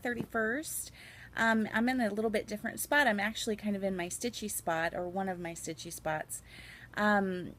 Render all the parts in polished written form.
July 31st. I'm in a little bit different spot. I'm actually kind of in my stitchy spot, or one of my stitchy spots. I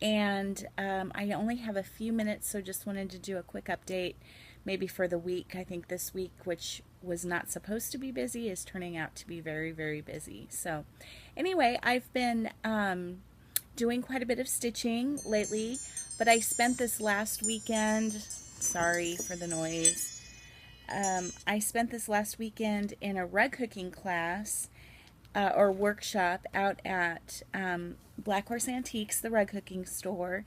only have a few minutes, so just wanted to do a quick update maybe for the week. I think this week, which was not supposed to be busy, is turning out to be very, very busy. So anyway, I've been doing quite a bit of stitching lately, but I spent this last weekend, sorry for the noise, I spent this last weekend in a rug hooking class or workshop out at Black Horse Antiques, the rug hooking store,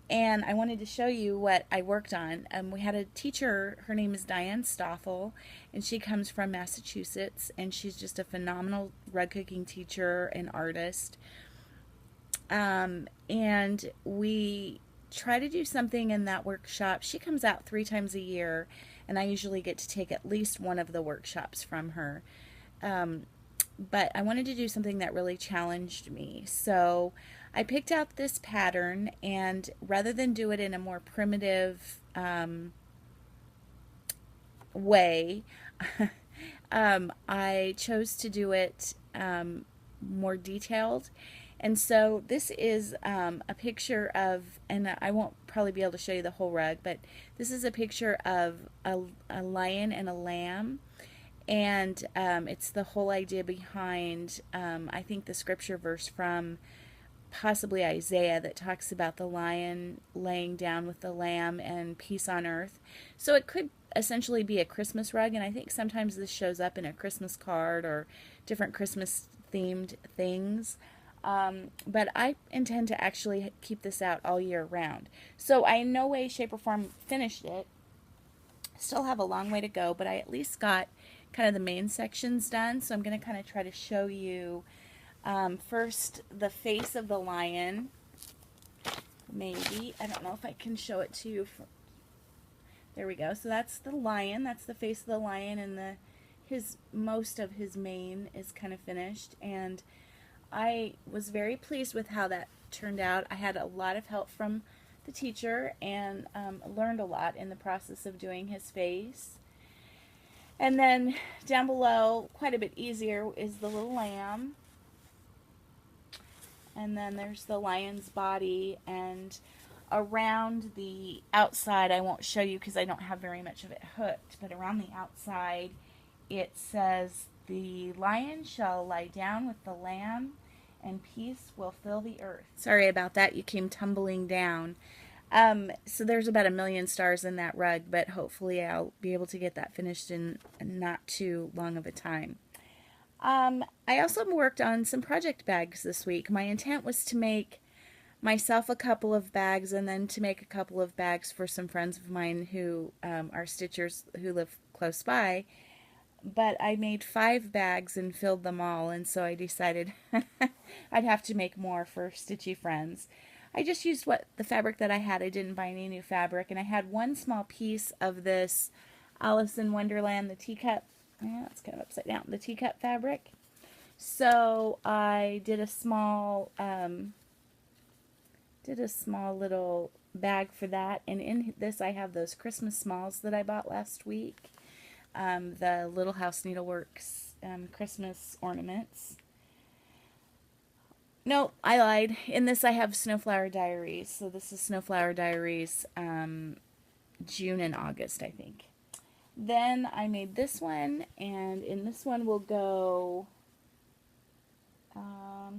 and I wanted to show you what I worked on. We had a teacher, her name is Diane Stoffel, and she comes from Massachusetts, and she's just a phenomenal rug hooking teacher and artist. And we try to do something in that workshop. She comes out 3 times a year, and I usually get to take at least one of the workshops from her. But I wanted to do something that really challenged me. So I picked out this pattern, and rather than do it in a more primitive way, I chose to do it more detailed. And so this is a picture of, and I won't probably be able to show you the whole rug, but this is a picture of a lion and a lamb. And it's the whole idea behind, I think, the scripture verse from possibly Isaiah that talks about the lion laying down with the lamb and peace on earth. So it could essentially be a Christmas rug, and I think sometimes this shows up in a Christmas card or different Christmas themed things. But I intend to actually keep this out all year round. So I in no way, shape, or form finished it. Still have a long way to go, but I at least got kind of the main sections done. So I'm going to kind of try to show you first the face of the lion. Maybe. I don't know if I can show it to you. There we go. So that's the lion. That's the face of the lion, and most of his mane is kind of finished. And I was very pleased with how that turned out. I had a lot of help from the teacher, and learned a lot in the process of doing his face. And then down below, quite a bit easier, is the little lamb. And then there's the lion's body, and around the outside, I won't show you because I don't have very much of it hooked, but around the outside it says, "The lion shall lie down with the lamb, and peace will fill the earth." Sorry about that, you came tumbling down. So there's about 1,000,000 stars in that rug, but hopefully I'll be able to get that finished in not too long of a time. I also worked on some project bags this week. My intent was to make myself a couple of bags, and then to make a couple of bags for some friends of mine who are stitchers who live close by. But I made 5 bags and filled them all, and so I decided I'd have to make more for stitchy friends. I just used the fabric that I had. I didn't buy any new fabric, and I had one small piece of this Alice in Wonderland, the teacup. Yeah, it's kind of upside down. The teacup fabric. So I did a small little bag for that, and in this I have those Christmas smalls that I bought last week. The Little House Needleworks Christmas ornaments. No, I lied. In this I have Snowflower Diaries. So this is Snowflower Diaries June and August, I think. Then I made this one, and in this one will go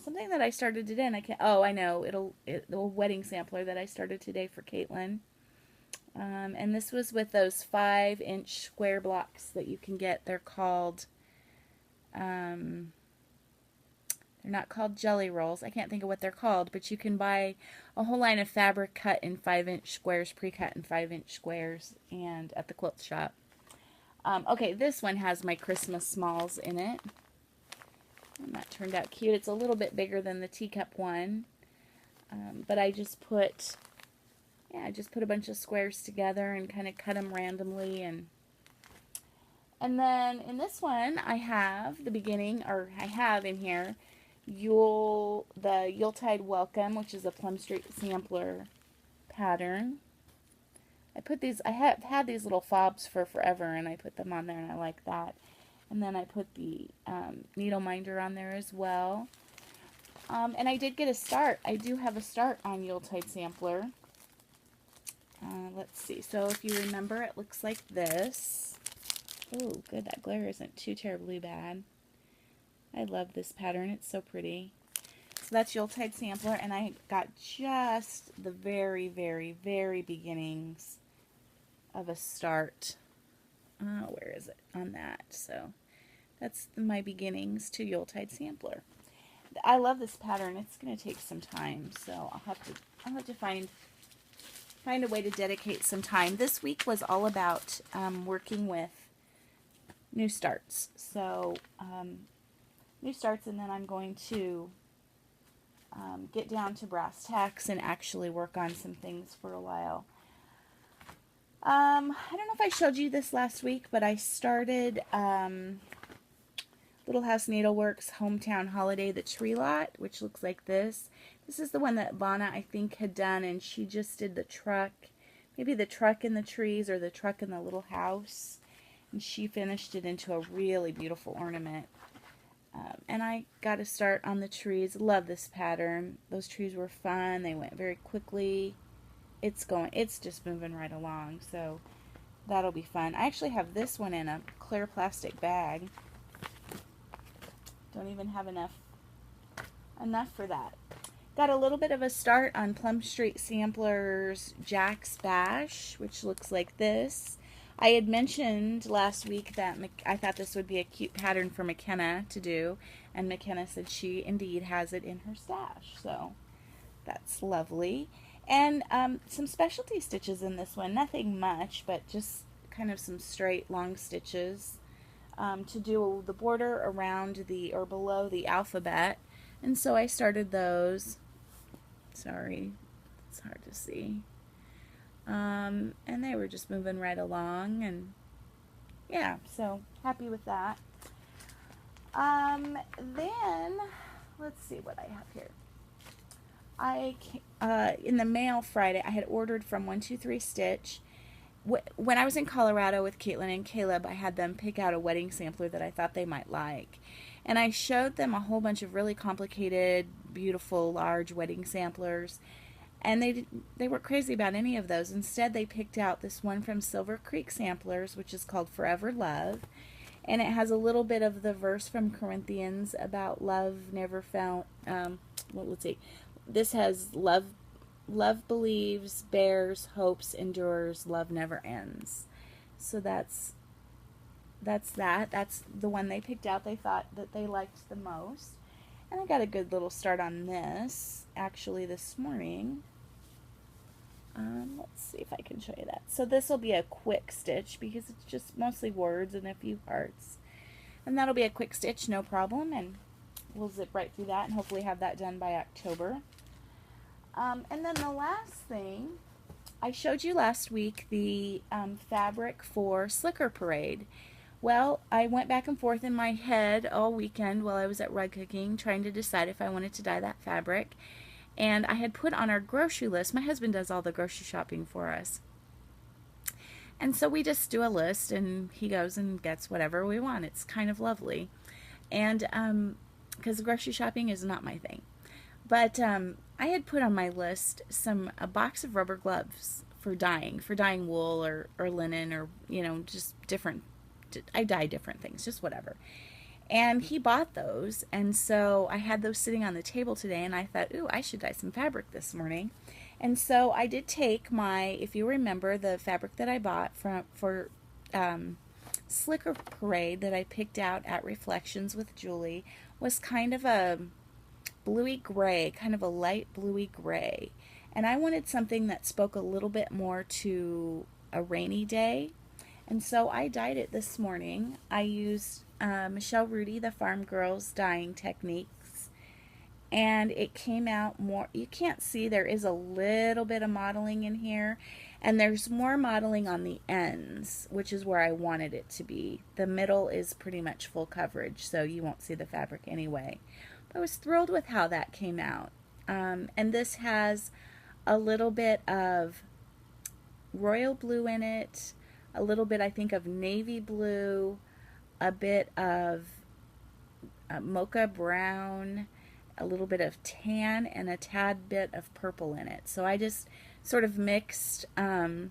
something that I started today, and I know, the wedding sampler that I started today for Caitlin. And this was with those 5-inch square blocks that you can get. They're called, they're not called jelly rolls. I can't think of what they're called, but you can buy a whole line of fabric cut in 5-inch squares, pre-cut in 5-inch squares, and at the quilt shop. Okay, this one has my Christmas smalls in it. And that turned out cute. It's a little bit bigger than the teacup one. But I just put a bunch of squares together and kind of cut them randomly. And then in this one, I have the beginning, or I have in here, the Yuletide Welcome, which is a Plum Street sampler pattern. I have had these little fobs for forever, and I put them on there, and I like that. And then I put the needle minder on there as well. And I did get a start. I do have a start on Yuletide Sampler. Let's see. So if you remember, it looks like this. Oh, good. That glare isn't too terribly bad. I love this pattern. It's so pretty. So that's Yuletide Sampler, and I got just the very, very, very beginnings of a start. Where is it on that? So that's my beginnings to Yuletide Sampler. I love this pattern. It's going to take some time, so I'll have to find a way to dedicate some time. This week was all about working with new starts. So new starts, and then I'm going to get down to brass tacks and actually work on some things for a while. I don't know if I showed you this last week, but I started Little House Needleworks Hometown Holiday, the tree lot, which looks like this. This is the one that Vonna, I think, had done, and she just did the truck, maybe the truck in the trees or the truck in the little house, and she finished it into a really beautiful ornament. And I got to start on the trees. Love this pattern. Those trees were fun. They went very quickly. It's just moving right along, so that'll be fun. I actually have this one in a clear plastic bag. Don't even have enough for that. Got a little bit of a start on Plum Street Samplers Jack's Bash, which looks like this. I had mentioned last week that I thought this would be a cute pattern for McKenna to do, and McKenna said she indeed has it in her stash, so that's lovely. And some specialty stitches in this one, nothing much, but just kind of some straight long stitches to do the border around or below the alphabet. And so I started those. Sorry, it's hard to see. And they were just moving right along, and yeah, so happy with that. Then let's see what I have here. In the mail Friday, I had ordered from 123 Stitch. When I was in Colorado with Caitlin and Caleb, I had them pick out a wedding sampler that I thought they might like. And I showed them a whole bunch of really complicated, beautiful, large wedding samplers. And they weren't crazy about any of those. Instead, they picked out this one from Silver Creek Samplers, which is called Forever Love. And it has a little bit of the verse from Corinthians about love never found. Let's see. This has love believes, bears, hopes, endures, love never ends. So that's that. That's the one they picked out. They thought that they liked the most. And I got a good little start on this actually this morning. Let's see if I can show you that. So this will be a quick stitch because it's just mostly words and a few hearts. And that'll be a quick stitch, no problem. And we'll zip right through that and hopefully have that done by October. And then the last thing, I showed you last week the fabric for Slicker Parade. Well, I went back and forth in my head all weekend while I was at rug cooking trying to decide if I wanted to dye that fabric. And I had put on our grocery list, my husband does all the grocery shopping for us. And so we just do a list and he goes and gets whatever we want. It's kind of lovely. And because grocery shopping is not my thing. But I had put on my list a box of rubber gloves for dyeing wool or linen or, just different. I dye different things, just whatever. And he bought those, and so I had those sitting on the table today, and I thought, ooh, I should dye some fabric this morning. And so I did take if you remember, the fabric that I bought for Slicker Parade that I picked out at Reflections with Julie was kind of a bluey gray, kind of a light bluey gray. And I wanted something that spoke a little bit more to a rainy day. And so I dyed it this morning. I used Michelle Rudy, the Farm Girls dyeing techniques. And it came out more, you can't see, there is a little bit of modeling in here. And there's more modeling on the ends, which is where I wanted it to be. The middle is pretty much full coverage, so you won't see the fabric anyway. But I was thrilled with how that came out. And this has a little bit of royal blue in it, a little bit, I think, of navy blue, a bit of mocha brown, a little bit of tan, and a tad bit of purple in it. So I just sort of mixed dyes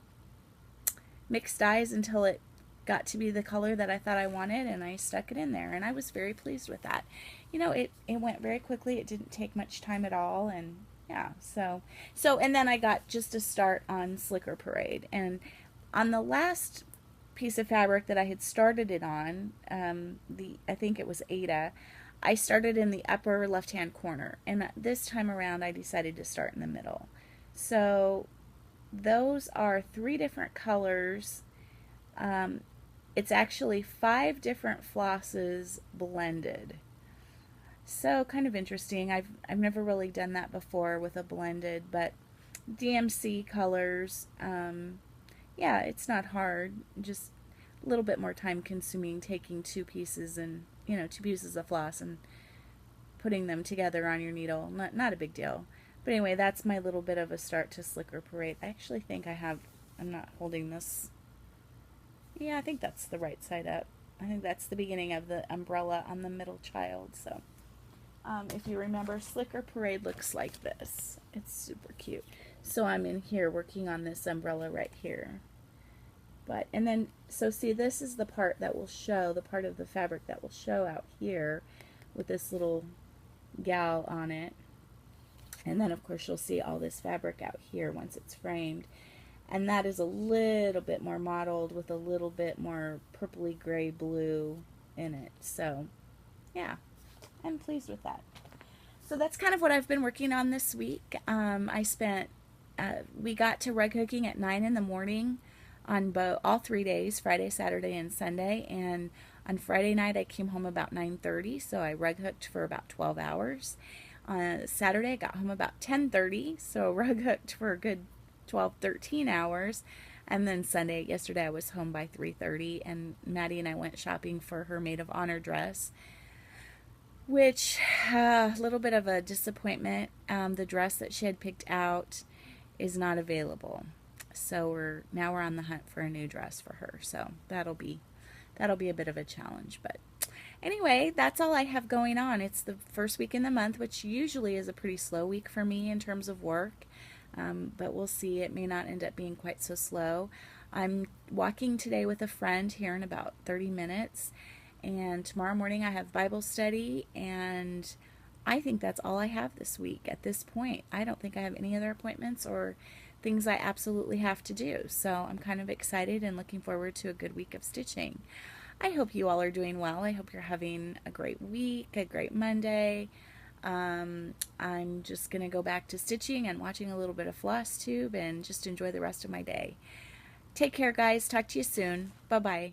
until it got to be the color that I thought I wanted, and I stuck it in there, and I was very pleased with that. You know, it went very quickly. It didn't take much time at all, and yeah, so and then I got just a start on Slicker Parade, and on the last piece of fabric that I had started it on, I think it was Ada, I started in the upper left-hand corner, and this time around I decided to start in the middle. So those are 3 different colors. It's actually 5 different flosses blended. So kind of interesting. I've never really done that before with a blended, but DMC colors. Yeah, it's not hard. Just a little bit more time consuming taking 2 pieces and 2 pieces of floss and putting them together on your needle. Not a big deal. But anyway, that's my little bit of a start to Slicker Parade. I actually think I'm not holding this. Yeah, I think that's the right side up. I think that's the beginning of the umbrella on the middle child. So if you remember, Slicker Parade looks like this. It's super cute. So I'm in here working on this umbrella right here. And then, so see, this is the part that will show, the part of the fabric that will show out here with this little gal on it. And then, of course, you'll see all this fabric out here once it's framed. And that is a little bit more mottled with a little bit more purpley gray blue in it. So, yeah, I'm pleased with that. So that's kind of what I've been working on this week. We got to rug hooking at 9 in the morning on all 3 days, Friday, Saturday, and Sunday. And on Friday night, I came home about 9:30, so I rug hooked for about 12 hours. On Saturday, I got home about 10:30, so rug hooked for a good 12, 13 hours. And then yesterday, I was home by 3:30, and Maddie and I went shopping for her maid of honor dress, which, a little bit of a disappointment. The dress that she had picked out is not available. So we're on the hunt for a new dress for her. So that'll be a bit of a challenge. But anyway, that's all I have going on. It's the first week in the month, which usually is a pretty slow week for me in terms of work. But we'll see. It may not end up being quite so slow. I'm walking today with a friend here in about 30 minutes. And tomorrow morning I have Bible study. And I think that's all I have this week at this point. I don't think I have any other appointments or things I absolutely have to do. So I'm kind of excited and looking forward to a good week of stitching. I hope you all are doing well. I hope you're having a great week, a great Monday. I'm just going to go back to stitching and watching a little bit of Flosstube and just enjoy the rest of my day. Take care, guys. Talk to you soon. Bye-bye.